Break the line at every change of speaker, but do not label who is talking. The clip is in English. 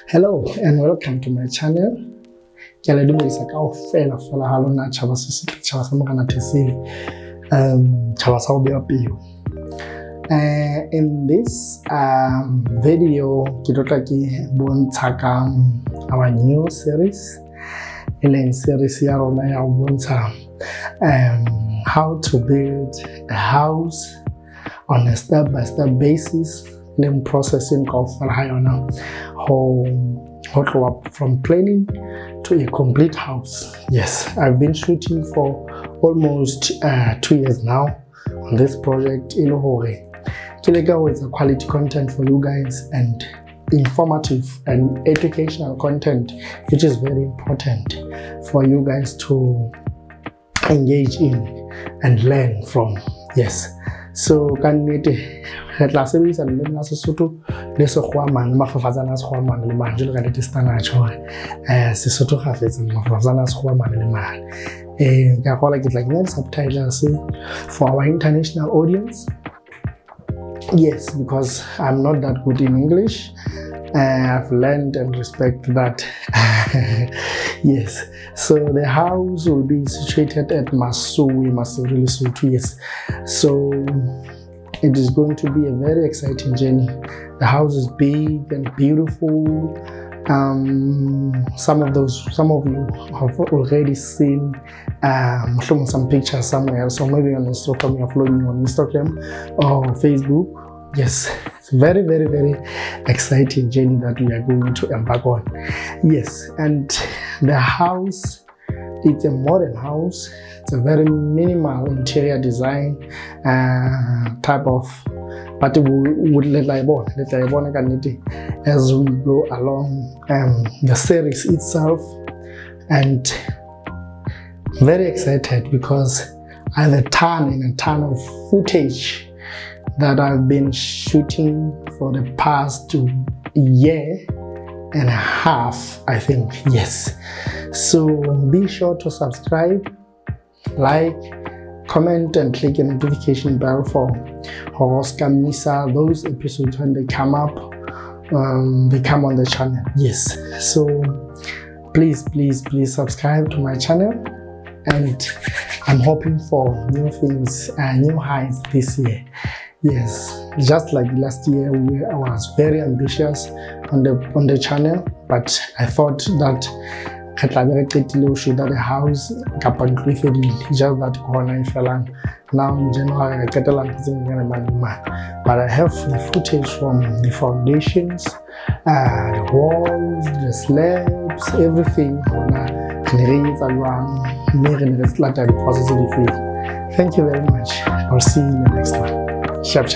Hello and welcome to my channel. Ke le dumedisa kaofela fela ha lona tjhaba sa Morena Thesile, tjhaba sa ho beha peo. In this video ke tlo tla ke bontsha ka our new series, series ya rona ya ho bontsha how to build a house on a step-by-step basis. Then processing kaofela ha yona ho tloha from planning to a complete house. Yes, I've been shooting for almost 2 years now on this project. It's a quality content for you guys and informative and educational content, which is very important for you guys to engage in and learn from. Yes, so can we class series and learn Lesotho lesokhwaman mafafazana sokhwaman le manje le ka le stana cho Sesotho ga fetsa mafafazana sokhwaman le manje ka gola ke tla kenya subtitles for our international audience. Yes, because I'm not that good in English. I've learned and respect that. Yes, so the house will be situated at Masui, Lesotho. Yes, so it is going to be a very exciting journey. The house is big and beautiful. Some of you have already seen some pictures somewhere. So maybe on Instagram, you're following me on Instagram or Facebook. Yes, it's very, very, very exciting journey that we are going to embark on. Yes, and the house, it's a modern house. It's a very minimal interior design type of, but we would let as we go along the series itself. And very excited because I have a ton of footage that I've been shooting for the past year and a half, I think. Yes, so be sure to subscribe, like, comment, and click the notification bell for Horoska Misa. Those episodes when they come up, they come on the channel. Yes, so please subscribe to my channel, and I'm hoping for new things and new heights this year. Yes, just like last year, I was very ambitious on the channel, but I thought that the house just that corner now in January, but I have the footage from the foundations, the walls, the slabs, everything. Thank you very much. I'll see you in the next one. Sharp.